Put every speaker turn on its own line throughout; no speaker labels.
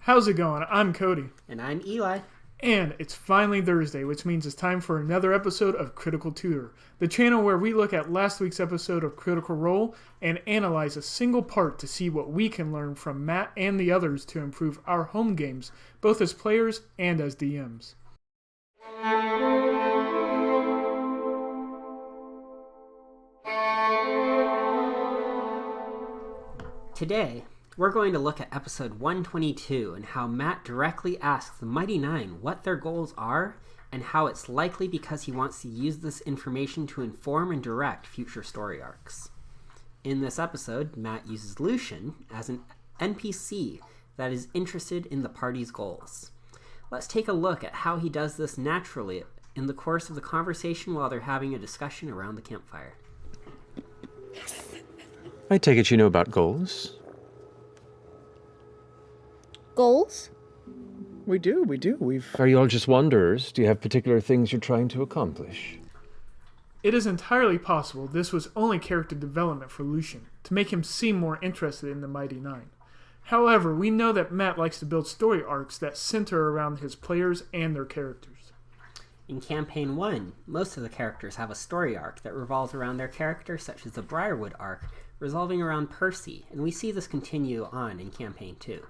How's it going? I'm Cody.
And I'm Eli.
And it's finally Thursday, which means it's time for another episode of Critical Tutor, the channel where we look at last week's episode of Critical Role and analyze a single part to see what we can learn from Matt and the others to improve our home games, both as players and as DMs.
Today, we're going to look at episode 122 and how Matt directly asks the Mighty Nine what their goals are and how it's likely because he wants to use this information to inform and direct future story arcs. In this episode, Matt uses Lucien as an NPC that is interested in the party's goals. Let's take a look at how he does this naturally in the course of the conversation while they're having a discussion around the campfire.
I take it you know about goals?
Goals?
We do. Are you all just wanderers? Do you have particular things you're trying to accomplish?
It is entirely possible this was only character development for Lucien, to make him seem more interested in the Mighty Nine. However, we know that Matt likes to build story arcs that center around his players and their characters.
In Campaign 1, most of the characters have a story arc that revolves around their character, such as the Briarwood arc, revolving around Percy, and we see this continue on in Campaign 2.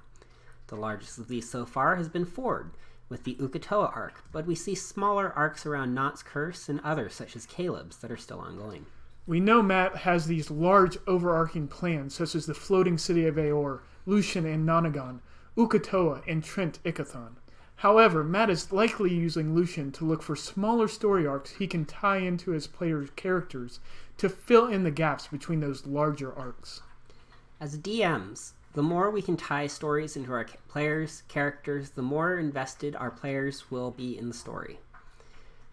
The largest of these so far has been Ford, with the Uk'otoa arc, but we see smaller arcs around Knott's Curse and others such as Caleb's that are still ongoing.
We know Matt has these large overarching plans such as the floating city of Aor, Lucien and Nonagon, Uk'otoa and Trent Ickathon. However, Matt is likely using Lucien to look for smaller story arcs he can tie into his players' characters to fill in the gaps between those larger arcs.
As DMs, the more we can tie stories into our players' characters, the more invested our players will be in the story.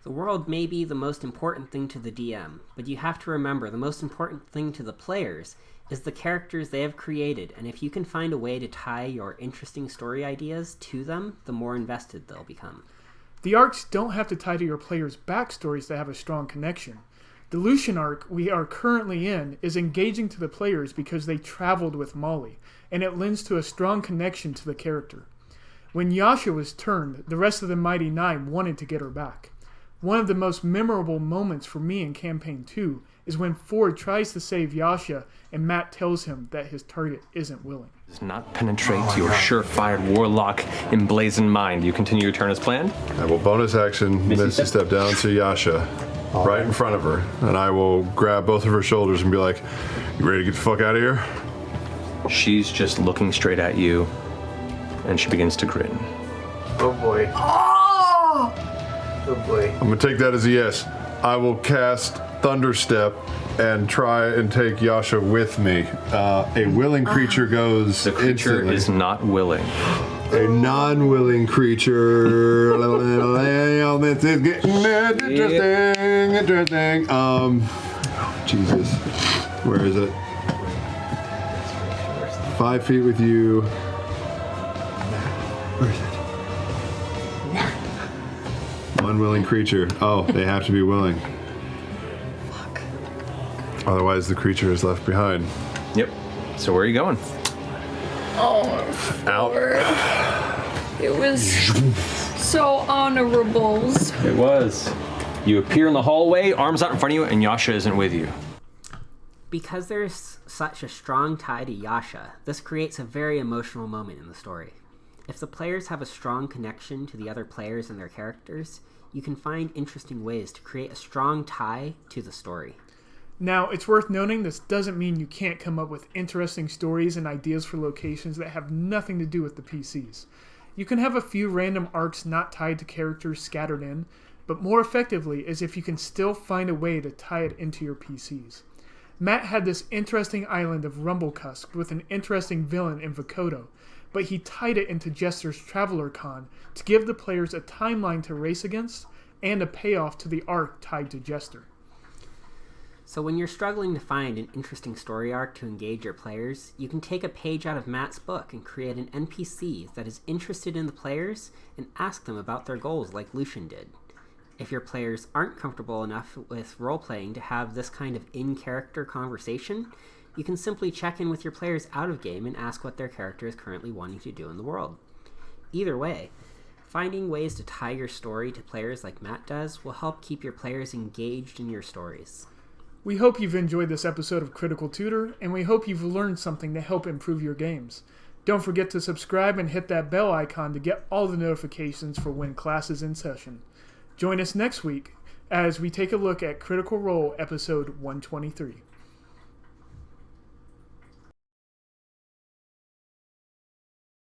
The world may be the most important thing to the DM, but you have to remember the most important thing to the players is the characters they have created, and if you can find a way to tie your interesting story ideas to them, the more invested they'll become.
The arcs don't have to tie to your players' backstories to have a strong connection. The Lucien arc we are currently in is engaging to the players because they traveled with Molly, and it lends to a strong connection to the character. When Yasha was turned, the rest of the Mighty Nine wanted to get her back. One of the most memorable moments for me in Campaign 2 is when Ford tries to save Yasha and Matt tells him that his target isn't willing.
Does not penetrate your sure-fired warlock emblazoned mind. You continue your turn as planned?
I will bonus action Misty step down to Yasha, right in front of her, and I will grab both of her shoulders and be like, "You ready to get the fuck out of here?"
She's just looking straight at you, and she begins to grin.
Oh boy. Oh boy.
I'm gonna take that as a yes. I will cast Thunderstep and try and take Yasha with me. A willing creature goes
The creature
instantly.
is not willing.
A non-willing creature. This is getting interesting. Jesus. Where is it? 5 feet with you. Where is it? One willing creature. Oh, they have to be willing.
Fuck.
Otherwise, the creature is left behind.
Yep. So where are you going?
Oh,
Out.
Lord. It was so honorable.
It was. You appear in the hallway, arms out in front of you, and Yasha isn't with you.
Because there's such a strong tie to Yasha, this creates a very emotional moment in the story. If the players have a strong connection to the other players and their characters, you can find interesting ways to create a strong tie to the story.
Now, it's worth noting this doesn't mean you can't come up with interesting stories and ideas for locations that have nothing to do with the PCs. You can have a few random arcs not tied to characters scattered in, but more effectively is if you can still find a way to tie it into your PCs. Matt had this interesting island of Rumblecusk with an interesting villain in Vokodo, but he tied it into Jester's Traveler Con to give the players a timeline to race against and a payoff to the arc tied to Jester.
So when you're struggling to find an interesting story arc to engage your players, you can take a page out of Matt's book and create an NPC that is interested in the players and ask them about their goals like Lucien did. If your players aren't comfortable enough with role-playing to have this kind of in-character conversation, you can simply check in with your players out of game and ask what their character is currently wanting to do in the world. Either way, finding ways to tie your story to players like Matt does will help keep your players engaged in your stories.
We hope you've enjoyed this episode of Critical Tutor, and we hope you've learned something to help improve your games. Don't forget to subscribe and hit that bell icon to get all the notifications for when class is in session. Join us next week as we take a look at Critical Role episode 123.